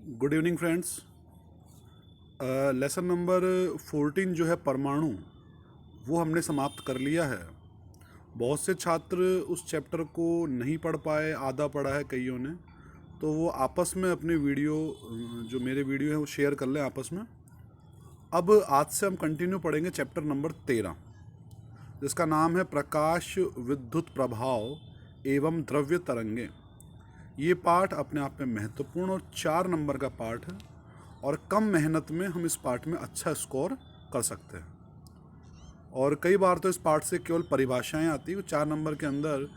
Good evening friends. Lesson number 14 जो है परमाणु, वो हमने समाप्त कर लिया है। बहुत से छात्र उस चैप्टर को नहीं पढ़ पाए, आधा पढ़ा है कईयों ने, तो वो आपस में अपने वीडियो जो मेरे वीडियो है वो शेयर कर लें आपस में। अब आज से हम कंटिन्यू पढ़ेंगे चैप्टर नंबर 13, जिसका नाम है प्रकाश विद्युत प्रभाव एवं द्रव्य तरंगे। ये पाठ अपने आप में महत्वपूर्ण और 4 नंबर का पाठ है, और कम मेहनत में हम इस पाठ में अच्छा स्कोर कर सकते हैं। और कई बार तो इस पाठ से केवल परिभाषाएं आती है, 4 नंबर के अंदर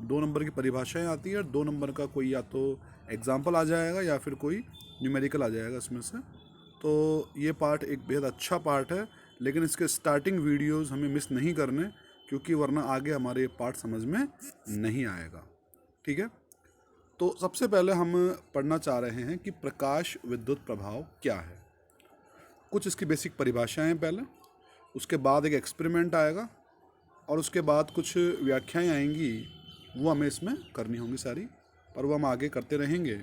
2 नंबर की परिभाषाएं आती है और 2 नंबर का कोई या तो एग्जाम्पल आ जाएगा या फिर कोई न्यूमेरिकल आ जाएगा इसमें से। तो ये पाठ एक बेहद अच्छा पाठ है, लेकिन इसके स्टार्टिंग वीडियोस हमें मिस नहीं करने, क्योंकि वरना आगे हमारे ये पाठ समझ में नहीं आएगा। ठीक है, तो सबसे पहले हम पढ़ना चाह रहे हैं कि प्रकाश विद्युत प्रभाव क्या है। कुछ इसकी बेसिक परिभाषाएं पहले, उसके बाद एक एक्सपेरिमेंट आएगा, और उसके बाद कुछ व्याख्याएं आएंगी, वो हमें इसमें करनी होंगी सारी, पर वो हम आगे करते रहेंगे।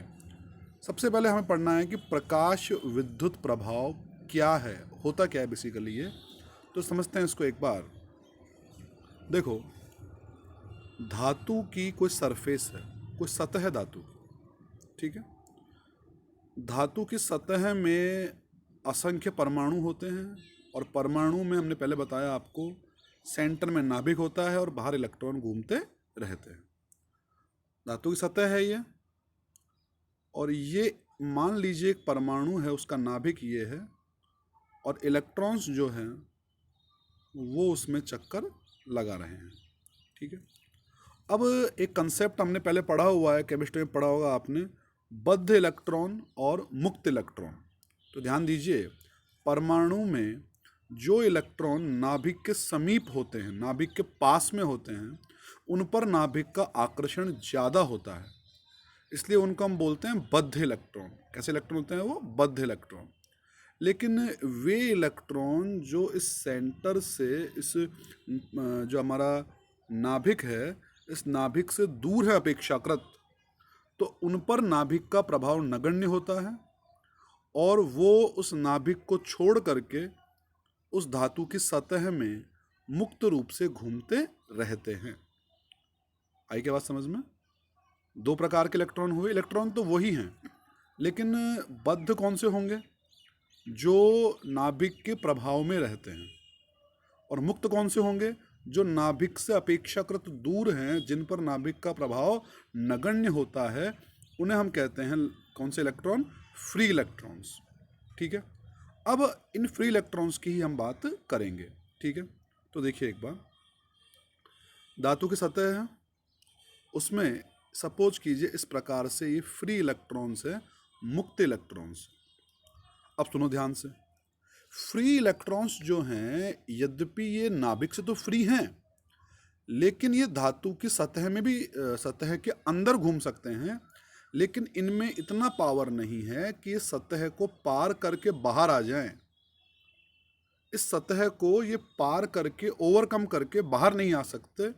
सबसे पहले हमें पढ़ना है कि प्रकाश विद्युत प्रभाव क्या है, होता क्या है बेसिकली ये। तो समझते हैं इसको एक बार। देखो, धातु की कोई सरफेस है, कोई सतह है धातु की, ठीक है। धातु की सतह में असंख्य परमाणु होते हैं, और परमाणु में हमने पहले बताया आपको, सेंटर में नाभिक होता है और बाहर इलेक्ट्रॉन घूमते रहते हैं। धातु की सतह है ये, और ये मान लीजिए एक परमाणु है, उसका नाभिक ये है, और इलेक्ट्रॉन्स जो हैं वो उसमें चक्कर लगा रहे हैं। ठीक है, अब एक कंसेप्ट हमने पहले पढ़ा हुआ है, केमिस्ट्री में पढ़ा होगा आपने, बद्ध इलेक्ट्रॉन और मुक्त इलेक्ट्रॉन। तो ध्यान दीजिए, परमाणु में जो इलेक्ट्रॉन नाभिक के समीप होते हैं, नाभिक के पास में होते हैं, उन पर नाभिक का आकर्षण ज़्यादा होता है, इसलिए उनको हम बोलते हैं बद्ध इलेक्ट्रॉन। कैसे इलेक्ट्रॉन होते हैं वो? बद्ध इलेक्ट्रॉन। लेकिन वे इलेक्ट्रॉन जो इस सेंटर से, इस जो हमारा नाभिक है, इस नाभिक से दूर है अपेक्षाकृत, तो उन पर नाभिक का प्रभाव नगण्य होता है, और वो उस नाभिक को छोड़ करके उस धातु की सतह में मुक्त रूप से घूमते रहते हैं। आई क्या बात समझ में? 2 प्रकार के इलेक्ट्रॉन हुए। इलेक्ट्रॉन तो वही हैं, लेकिन बद्ध कौन से होंगे? जो नाभिक के प्रभाव में रहते हैं। और मुक्त कौन से होंगे? जो नाभिक से अपेक्षाकृत दूर हैं, जिन पर नाभिक का प्रभाव नगण्य होता है, उन्हें हम कहते हैं कौन से इलेक्ट्रॉन? Free electrons. ठीक है, अब इन फ्री इलेक्ट्रॉन्स की ही हम बात करेंगे। ठीक है, तो देखिए एक बार, धातु की सतह है, उसमें सपोज कीजिए इस प्रकार से ये फ्री इलेक्ट्रॉन्स है, मुक्त इलेक्ट्रॉन्स। अब सुनो ध्यान से, फ्री इलेक्ट्रॉन्स जो हैं, यद्यपि ये नाभिक से तो फ्री हैं, लेकिन ये धातु की सतह में भी, सतह के अंदर घूम सकते हैं, लेकिन इनमें इतना पावर नहीं है कि ये सतह को पार करके बाहर आ जाएं। इस सतह को ये पार करके, ओवरकम करके बाहर नहीं आ सकते,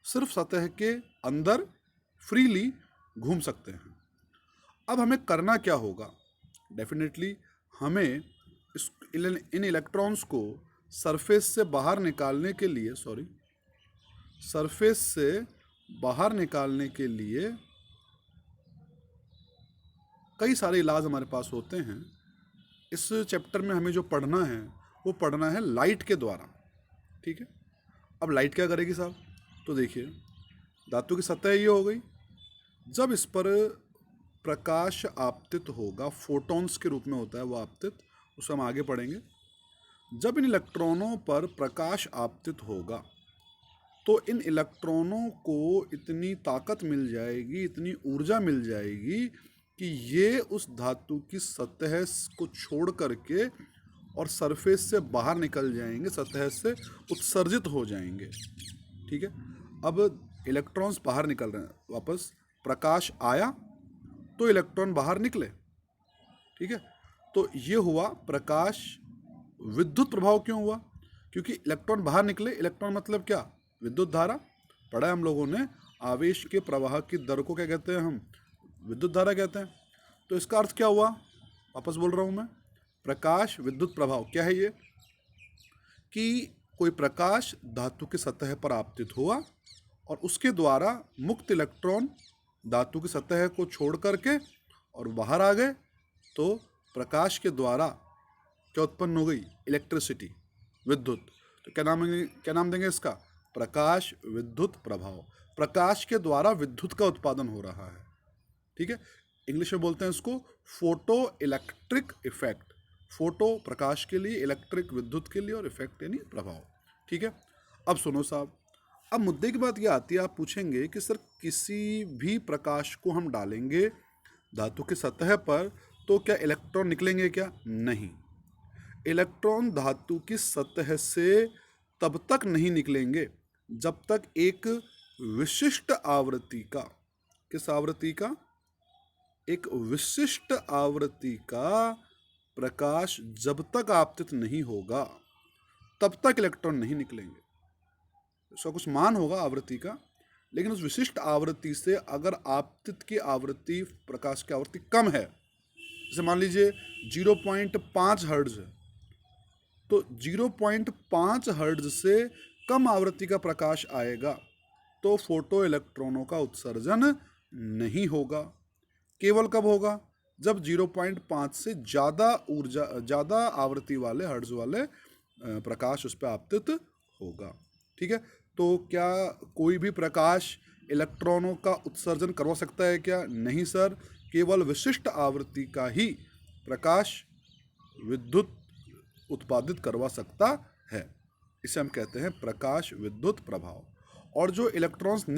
सिर्फ सतह के अंदर फ्रीली घूम सकते हैं। अब हमें करना क्या होगा? डेफिनेटली हमें इन इलेक्ट्रॉन्स को सरफेस से बाहर निकालने के लिए, सरफेस से बाहर निकालने के लिए कई सारे इलाज हमारे पास होते हैं। इस चैप्टर में हमें जो पढ़ना है वो पढ़ना है लाइट के द्वारा। ठीक है, अब लाइट क्या करेगी साहब? तो देखिए, धातु की सतह ये हो गई, जब इस पर प्रकाश आपतित होगा, फोटॉन्स के रूप में होता है वो आपतित, उसे हम आगे पढ़ेंगे। जब इन इलेक्ट्रॉनों पर प्रकाश आपतित होगा, तो इन इलेक्ट्रॉनों को इतनी ताकत मिल जाएगी, इतनी ऊर्जा मिल जाएगी कि ये उस धातु की सतह को छोड़ करके और सरफेस से बाहर निकल जाएंगे, सतह से उत्सर्जित हो जाएंगे। ठीक है, अब इलेक्ट्रॉन्स बाहर निकल रहे हैं, वापस प्रकाश आया तो इलेक्ट्रॉन बाहर निकले। ठीक है, तो ये हुआ प्रकाश विद्युत प्रभाव। क्यों हुआ? क्योंकि इलेक्ट्रॉन बाहर निकले। इलेक्ट्रॉन मतलब क्या? विद्युत धारा। पढ़ा है हम लोगों ने, आवेश के प्रवाह की दर को क्या कहते हैं? हम विद्युत धारा कहते हैं। तो इसका अर्थ क्या हुआ, वापस बोल रहा हूँ मैं, प्रकाश विद्युत प्रभाव क्या है ये, कि कोई प्रकाश धातु की सतह पर आपतित हुआ और उसके द्वारा मुक्त इलेक्ट्रॉन धातु की सतह को छोड़ करके और बाहर आ गए, तो प्रकाश के द्वारा क्या उत्पन्न हो गई, इलेक्ट्रिसिटी, विद्युत। तो क्या नाम देंगे इसका, प्रकाश विद्युत प्रभाव। प्रकाश के द्वारा विद्युत का उत्पादन हो रहा है, ठीक है। इंग्लिश में बोलते हैं इसको फोटो इलेक्ट्रिक इफेक्ट। फोटो प्रकाश के लिए, इलेक्ट्रिक विद्युत के लिए, और इफेक्ट यानी प्रभाव, ठीक है। अब सुनो साहब, अब मुद्दे की बात यह आती है, आप पूछेंगे कि सर किसी भी प्रकाश को हम डालेंगे धातु की सतह पर तो क्या इलेक्ट्रॉन निकलेंगे क्या? नहीं, इलेक्ट्रॉन धातु की सतह से तब तक नहीं निकलेंगे जब तक एक विशिष्ट आवृत्ति का, किस आवृत्ति का, एक विशिष्ट आवृत्ति का प्रकाश जब तक आपतित नहीं होगा तब तक इलेक्ट्रॉन नहीं निकलेंगे। इसका कुछ मान होगा आवृत्ति का, लेकिन उस विशिष्ट आवृत्ति से अगर आपतित की आवृत्ति, प्रकाश की आवृत्ति कम है, जैसे मान लीजिए 0.5 हर्ट्ज है, तो 0.5 हर्ट्ज से कम आवृत्ति का प्रकाश आएगा तो फोटो इलेक्ट्रॉनों का उत्सर्जन नहीं होगा। केवल कब होगा? जब 0.5 से ज़्यादा आवृत्ति वाले, हर्ट्ज वाले प्रकाश उस पर आपतित होगा, ठीक है। तो क्या कोई भी प्रकाश इलेक्ट्रॉनों का उत्सर्जन करवा सकता है क्या? नहीं सर, केवल विशिष्ट आवृत्ति का ही प्रकाश विद्युत उत्पादित करवा सकता है। इसे हम कहते हैं प्रकाश विद्युत प्रभाव। और जो इलेक्ट्रॉन्स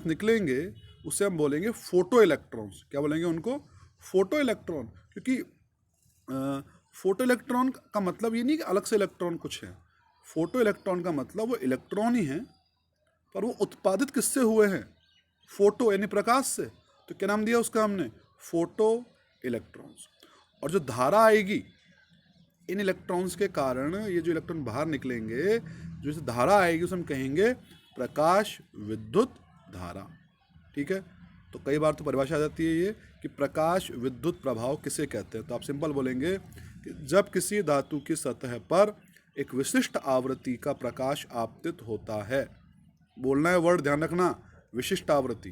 निकलेंगे उसे हम बोलेंगे फोटो इलेक्ट्रॉन्स। क्या बोलेंगे उनको? Photo electron. क्योंकि फोटो इलेक्ट्रॉन का मतलब ये नहीं कि अलग से इलेक्ट्रॉन कुछ है। फोटो इलेक्ट्रॉन का मतलब वो इलेक्ट्रॉन ही है, पर वो उत्पादित किससे हुए हैं? फोटो यानी प्रकाश से। तो क्या नाम दिया उसका हमने? Photo electrons. और जो धारा आएगी इन इलेक्ट्रॉन्स के कारण, ये जो इलेक्ट्रॉन बाहर निकलेंगे, जो धारा आएगी उसे हम कहेंगे प्रकाश विद्युत धारा, ठीक है। तो कई बार तो परिभाषा आ जाती है ये कि प्रकाश विद्युत प्रभाव किसे कहते हैं। तो आप सिंपल बोलेंगे कि जब किसी धातु की सतह पर एक विशिष्ट आवृत्ति का प्रकाश आपतित होता है, बोलना है वर्ड, ध्यान रखना, विशिष्ट आवृत्ति,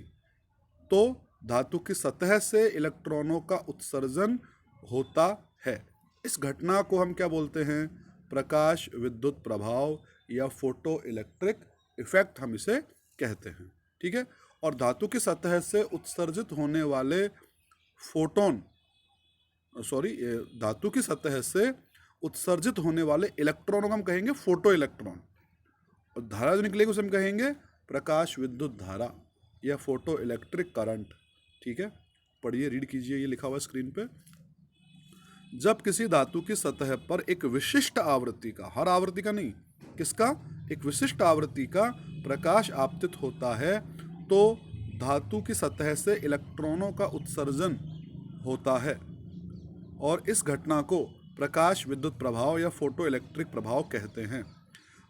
तो धातु की सतह से इलेक्ट्रॉनों का उत्सर्जन होता है। इस घटना को हम क्या बोलते हैं? प्रकाश विद्युत प्रभाव या फोटो इलेक्ट्रिक इफेक्ट हम इसे कहते हैं, ठीक है। और धातु की सतह से उत्सर्जित होने वाले धातु की सतह से उत्सर्जित होने वाले इलेक्ट्रॉनों को हम कहेंगे फोटो इलेक्ट्रॉन। और धारा जो निकलेगी उसे हम कहेंगे प्रकाश विद्युत धारा या फोटो इलेक्ट्रिक करंट, ठीक है। पढ़िए, रीड कीजिए, ये लिखा हुआ है स्क्रीन पे। जब किसी धातु की सतह पर एक विशिष्ट आवृत्ति का, हर आवृत्ति का नहीं, किसका? एक विशिष्ट आवृत्ति का प्रकाश आपतित होता है तो धातु की सतह से इलेक्ट्रॉनों का उत्सर्जन होता है, और इस घटना को प्रकाश विद्युत प्रभाव या फोटो इलेक्ट्रिक प्रभाव कहते हैं।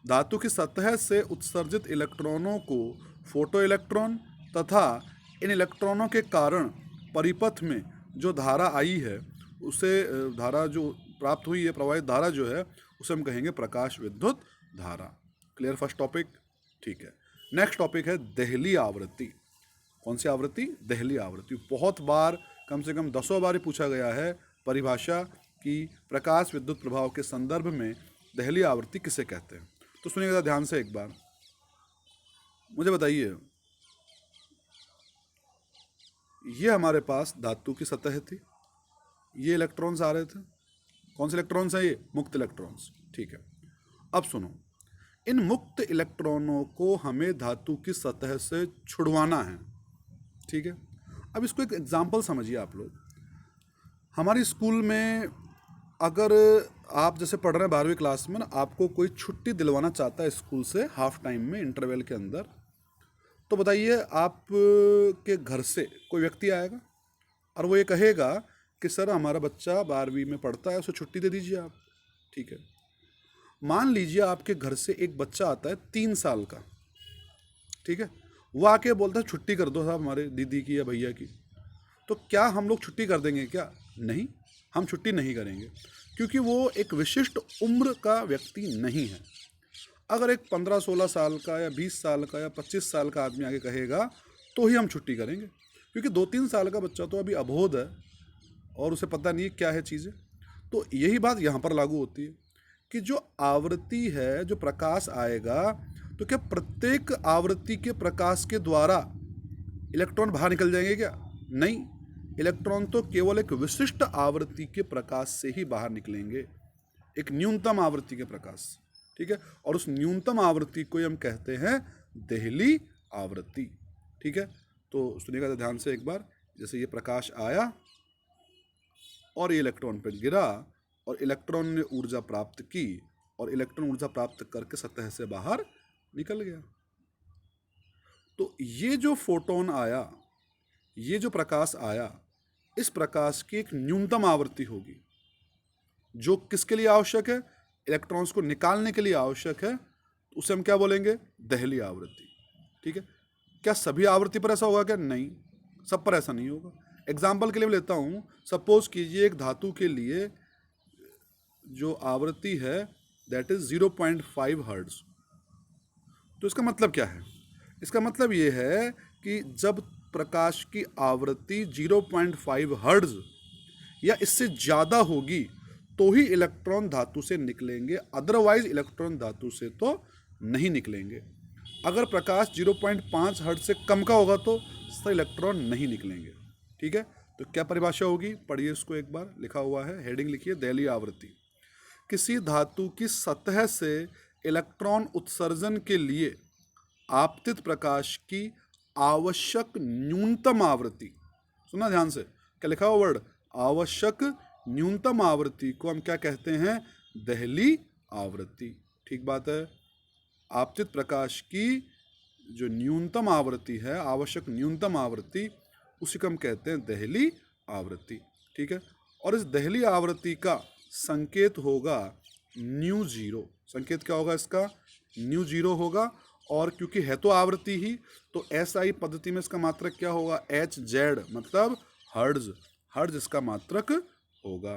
धातु की सतह से उत्सर्जित इलेक्ट्रॉनों को फोटो इलेक्ट्रॉन तथा इन इलेक्ट्रॉनों के कारण परिपथ में जो धारा आई है, उसे धारा जो प्राप्त हुई है, प्रवाहित धारा जो है, उसे हम कहेंगे प्रकाश विद्युत धारा। Clear first topic? ठीक है। नेक्स्ट टॉपिक है देहली आवृत्ति। कौन सी आवृत्ति? देहली आवृत्ति। बहुत बार, कम से कम 10 बार पूछा गया है परिभाषा कि प्रकाश विद्युत प्रभाव के संदर्भ में देहली आवृत्ति किसे कहते हैं। तो सुनिएगा ध्यान से एक बार, मुझे बताइए, ये हमारे पास धातु की सतह थी, ये इलेक्ट्रॉन्स आ रहे थे। कौन से इलेक्ट्रॉन्स हैं ये? मुक्त इलेक्ट्रॉन्स, ठीक है। अब सुनो, इन मुक्त इलेक्ट्रॉनों को हमें धातु की सतह से छुड़वाना है, ठीक है। अब इसको एक एग्जाम्पल समझिए आप लोग। हमारी स्कूल में अगर आप जैसे पढ़ रहे हैं 12वीं क्लास में ना, आपको कोई छुट्टी दिलवाना चाहता है स्कूल से हाफ टाइम में, इंटरवल के अंदर, तो बताइए आप के घर से कोई व्यक्ति आएगा और वो ये कहेगा कि सर हमारा बच्चा 12वीं में पढ़ता है, उसे छुट्टी दे दीजिए आप, ठीक है। मान लीजिए आपके घर से एक बच्चा आता है 3 साल का, ठीक है, वो आके बोलता है छुट्टी कर दो साहब हमारे दीदी की या भैया की। तो क्या हम लोग छुट्टी कर देंगे क्या? नहीं, हम छुट्टी नहीं करेंगे, क्योंकि वो एक विशिष्ट उम्र का व्यक्ति नहीं है। अगर एक 15-16 साल का या 20 साल का या 25 साल का आदमी आगे कहेगा तो ही हम छुट्टी करेंगे, क्योंकि 2-3 साल का बच्चा तो अभी अबोध है और उसे पता नहीं है क्या है चीज़ें। तो यही बात यहाँ पर लागू होती है कि जो आवृत्ति है, जो प्रकाश आएगा, तो क्या प्रत्येक आवृत्ति के प्रकाश के द्वारा इलेक्ट्रॉन बाहर निकल जाएंगे क्या? नहीं, इलेक्ट्रॉन तो केवल एक विशिष्ट आवृत्ति के प्रकाश से ही बाहर निकलेंगे, एक न्यूनतम आवृत्ति के प्रकाश। ठीक है, और उस न्यूनतम आवृत्ति को हम कहते हैं देहली आवृत्ति। ठीक है, तो सुनिएगा ध्यान से एक बार। जैसे ये प्रकाश आया और ये इलेक्ट्रॉन पर गिरा और इलेक्ट्रॉन ने ऊर्जा प्राप्त की और इलेक्ट्रॉन ऊर्जा प्राप्त करके सतह से बाहर निकल गया। तो ये जो फोटोन आया, ये जो प्रकाश आया, इस प्रकाश की एक न्यूनतम आवृत्ति होगी, जो किसके लिए आवश्यक है? इलेक्ट्रॉन्स को निकालने के लिए आवश्यक है। तो उसे हम क्या बोलेंगे? देहली आवृत्ति। ठीक है, क्या सभी आवृत्ति पर ऐसा होगा क्या? नहीं, सब पर ऐसा नहीं होगा। एग्जाम्पल के लिए लेता हूँ, सपोज कीजिए एक धातु के लिए जो आवृत्ति है दैट इज 0.5 हर्ट्ज। तो इसका मतलब क्या है? इसका मतलब ये है कि जब प्रकाश की आवृत्ति 0.5 हर्ट्ज या इससे ज़्यादा होगी तो ही इलेक्ट्रॉन धातु से निकलेंगे, अदरवाइज इलेक्ट्रॉन धातु से तो नहीं निकलेंगे। अगर प्रकाश 0.5 हर्ट्ज से कम का होगा तो इलेक्ट्रॉन नहीं निकलेंगे। ठीक है, तो क्या परिभाषा होगी? पढ़िए इसको एक बार, लिखा हुआ है, हेडिंग लिखिए, देहली आवृत्ति। किसी धातु की सतह से इलेक्ट्रॉन उत्सर्जन के लिए आपतित प्रकाश की आवश्यक न्यूनतम आवृत्ति। सुना ध्यान से, क्या लिखा हुआ वर्ड? आवश्यक न्यूनतम आवृत्ति को हम क्या कहते हैं? देहली आवृत्ति। ठीक बात है, आपतित प्रकाश की जो न्यूनतम आवृत्ति है, आवश्यक न्यूनतम आवृत्ति, उसी को हम कहते हैं देहली आवृत्ति। ठीक है, और इस देहली आवृत्ति का संकेत होगा न्यू जीरो। संकेत क्या होगा इसका? न्यू जीरो होगा। और क्योंकि है तो आवृत्ति ही, तो एसआई पद्धति में इसका मात्रक क्या होगा? एच जेड, मतलब हर्ट्ज। हर्ट्ज इसका मात्रक होगा।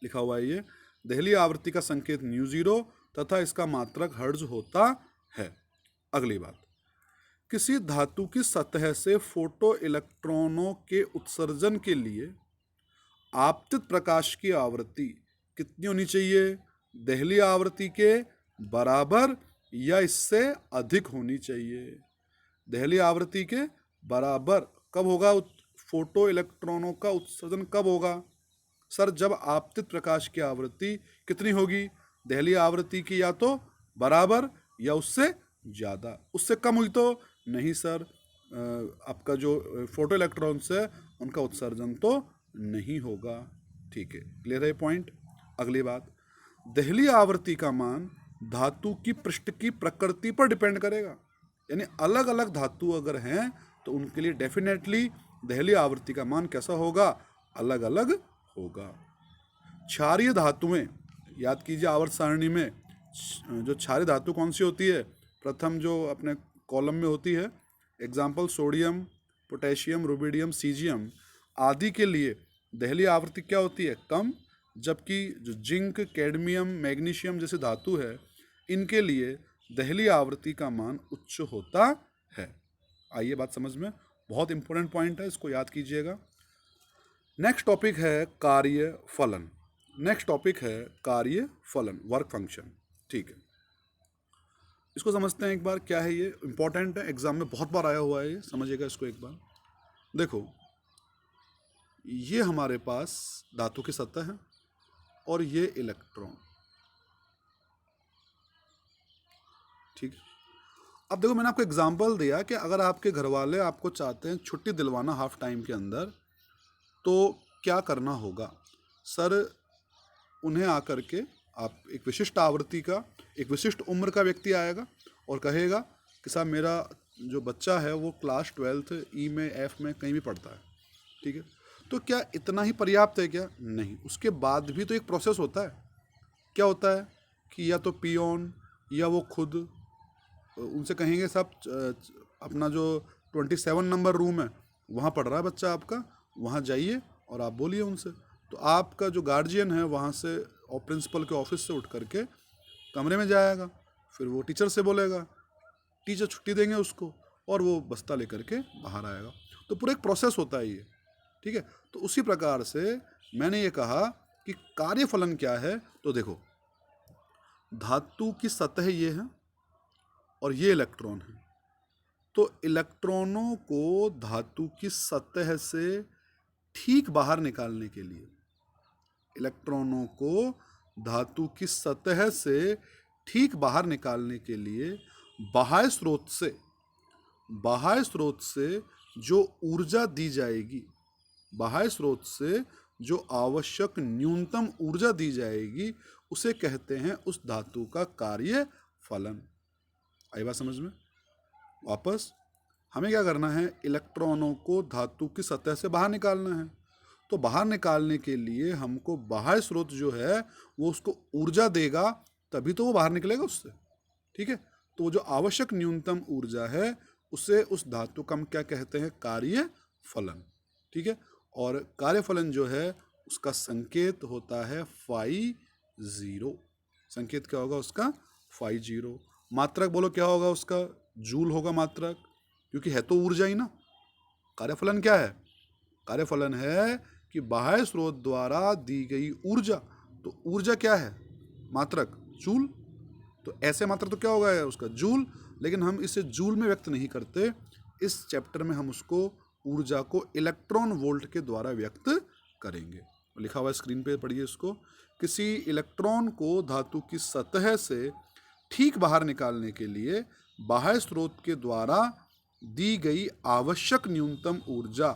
लिखा हुआ है ये, देहली आवृत्ति का संकेत न्यू जीरो तथा इसका मात्रक हर्ट्ज होता है। अगली बात, किसी धातु की सतह से फोटो इलेक्ट्रॉनों के उत्सर्जन के लिए आपतित प्रकाश की आवृत्ति कितनी होनी चाहिए? देहली आवृत्ति के बराबर या इससे अधिक होनी चाहिए। देहली आवृत्ति के बराबर कब होगा? फोटो इलेक्ट्रॉनों का उत्सर्जन कब होगा? सर, जब आपतित प्रकाश की आवृत्ति कितनी होगी? देहली आवृत्ति की या तो बराबर या उससे ज़्यादा। उससे कम हुई तो नहीं सर, आपका जो फोटो इलेक्ट्रॉन्स है उनका उत्सर्जन तो नहीं होगा। ठीक है, क्लियर है पॉइंट। अगली बात, देहली आवृत्ति का मान धातु की पृष्ठ की प्रकृति पर डिपेंड करेगा। यानी अलग अलग धातु अगर हैं तो उनके लिए डेफिनेटली देहली आवृत्ति का मान कैसा होगा? अलग अलग होगा। क्षारीय धातुएं, याद कीजिए आवर्त सारणी में जो क्षारीय धातु कौन सी होती है? प्रथम जो अपने कॉलम में होती है, example sodium, potassium, rubidium, caesium आदि के लिए देहली आवृत्ति क्या होती है? कम। जबकि जो जिंक, कैडमियम, मैग्नीशियम जैसे धातु है, इनके लिए देहली आवृत्ति का मान उच्च होता है। आइए बात समझ में, बहुत इंपॉर्टेंट पॉइंट है, इसको याद कीजिएगा। नेक्स्ट टॉपिक है कार्य फलन। नेक्स्ट टॉपिक है कार्य फलन, वर्क फंक्शन। ठीक है, इसको समझते हैं एक बार, क्या है ये, इंपॉर्टेंट है, एग्जाम में बहुत बार आया हुआ है ये, समझिएगा इसको एक बार। देखो, ये हमारे पास धातु की सतह है और ये इलेक्ट्रॉन। ठीक, अब देखो मैंने आपको एग्जाम्पल दिया कि अगर आपके घर वाले आपको चाहते हैं छुट्टी दिलवाना हाफ टाइम के अंदर, तो क्या करना होगा? सर, उन्हें आकर के आप एक विशिष्ट आवृत्ति का, एक विशिष्ट उम्र का व्यक्ति आएगा और कहेगा कि साहब मेरा जो बच्चा है वो क्लास 12 ई में, एफ में, कहीं भी पढ़ता है। ठीक है, तो क्या इतना ही पर्याप्त है क्या? नहीं, उसके बाद भी तो एक प्रोसेस होता है। क्या होता है कि या तो पियोन या वो खुद उनसे कहेंगे साहब अपना जो 27 नंबर रूम है वहाँ पढ़ रहा है बच्चा आपका, वहाँ जाइए और आप बोलिए उनसे। तो आपका जो गार्जियन है वहाँ से और प्रिंसिपल के ऑफिस से उठ करके कमरे में जाएगा, फिर वो टीचर से बोलेगा, टीचर छुट्टी देंगे उसको और वो बस्ता लेकर के बाहर आएगा। तो पूरा एक प्रोसेस होता है ये, ठीक है। तो उसी प्रकार से मैंने ये कहा कि कार्यफलन क्या है। तो देखो, धातु की सतह ये है और ये इलेक्ट्रॉन है। तो इलेक्ट्रॉनों को धातु की सतह से ठीक बाहर निकालने के लिए, इलेक्ट्रॉनों को धातु की सतह से ठीक बाहर निकालने के लिए बाह्य स्रोत से जो ऊर्जा दी जाएगी, बाह्य स्रोत से जो आवश्यक न्यूनतम ऊर्जा दी जाएगी, उसे कहते हैं उस धातु का कार्य फलन। आई बात समझ में? वापस हमें क्या करना है, इलेक्ट्रॉनों को धातु की सतह से बाहर निकालना है। तो बाहर निकालने के लिए हमको बाह्य स्रोत जो है वो उसको ऊर्जा देगा, तभी तो वो बाहर निकलेगा उससे, ठीक है। तो वो जो आवश्यक न्यूनतम ऊर्जा है उसे उस धातु का हम क्या कहते हैं, कार्य फलन, ठीक है। और कार्यफलन जो है उसका संकेत होता है फाई जीरो। संकेत क्या होगा उसका, फाई जीरो। मात्रक बोलो क्या होगा उसका, जूल होगा मात्रक, क्योंकि है तो ऊर्जा ही ना। कार्यफलन क्या है, कार्यफलन है कि बाह्य स्रोत द्वारा दी गई ऊर्जा। तो ऊर्जा क्या है, मात्रक जूल। तो ऐसे मात्रक तो क्या होगा उसका, जूल। लेकिन हम इसे जूल में व्यक्त नहीं करते, इस चैप्टर में हम उसको ऊर्जा को इलेक्ट्रॉन वोल्ट के द्वारा व्यक्त करेंगे। लिखा हुआ है स्क्रीन पे, पढ़िए इसको। किसी इलेक्ट्रॉन को धातु की सतह से ठीक बाहर निकालने के लिए बाह्य स्रोत के द्वारा दी गई आवश्यक न्यूनतम ऊर्जा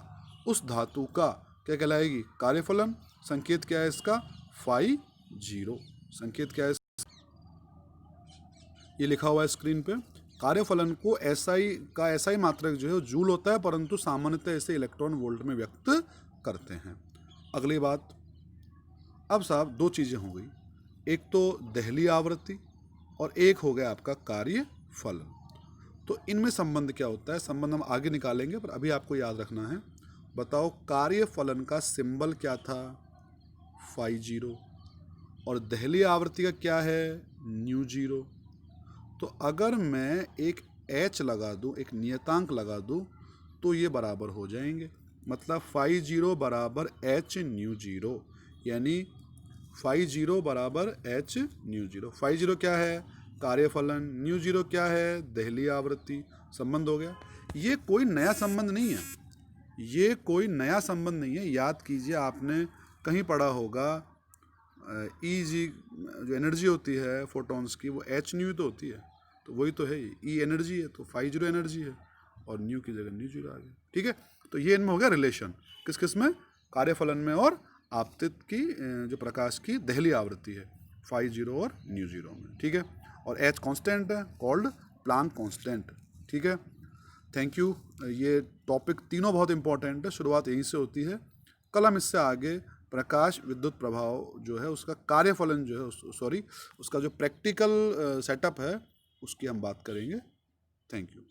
उस धातु का क्या कहलाएगी, कार्यफलन। संकेत क्या है इसका, फाई जीरो। संकेत क्या है, ये लिखा हुआ है स्क्रीन पे। कार्यफलन को ऐसा ही मात्रक जो है जूल होता है, परंतु सामान्यतः इसे इलेक्ट्रॉन वोल्ट में व्यक्त करते हैं। अगली बात, अब साहब दो चीज़ें हो गई, एक तो दहली आवृत्ति और एक हो गया आपका कार्य फलन। तो इनमें संबंध क्या होता है, संबंध हम आगे निकालेंगे, पर अभी आपको याद रखना है। बताओ, कार्य फलन का सिंबल क्या था, फाई जीरो, और दहली आवृत्ति का क्या है, न्यू जीरो। तो अगर मैं एक एच लगा दूं, एक नियतांक लगा दूं, तो ये बराबर हो जाएंगे। मतलब फाई जीरो बराबर एच न्यू जीरो, यानी फाई जीरो बराबर H nu zero. Phi zero क्या है, कार्यफलन, न्यू जीरो क्या है, दहली आवृत्ति। संबंध हो गया। ये कोई नया संबंध नहीं है, ये कोई नया संबंध नहीं है। याद कीजिए, आपने कहीं पढ़ा होगा ई जी जो एनर्जी होती है फोटॉन्स की, वो एच न्यू तो होती है, तो वही तो है। ई एनर्जी है तो फाई जीरो एनर्जी है, और न्यू की जगह न्यू जीरो आ गया, ठीक है। तो ये इनमें हो गया रिलेशन, किस किस में, कार्यफलन में और आपतित की जो प्रकाश की दहली आवृत्ति है, फाई जीरो और न्यू जीरो में, ठीक है। और एच कांस्टेंट है, कॉल्ड प्लांक कांस्टेंट, ठीक है। Thank you. ये टॉपिक तीनों बहुत इंपॉर्टेंट है, शुरुआत यहीं से होती है। कल हम इससे आगे प्रकाश विद्युत प्रभाव जो है उसका कार्यफलन जो है, सॉरी, उसका जो प्रैक्टिकल सेटअप है उसकी हम बात करेंगे। Thank you.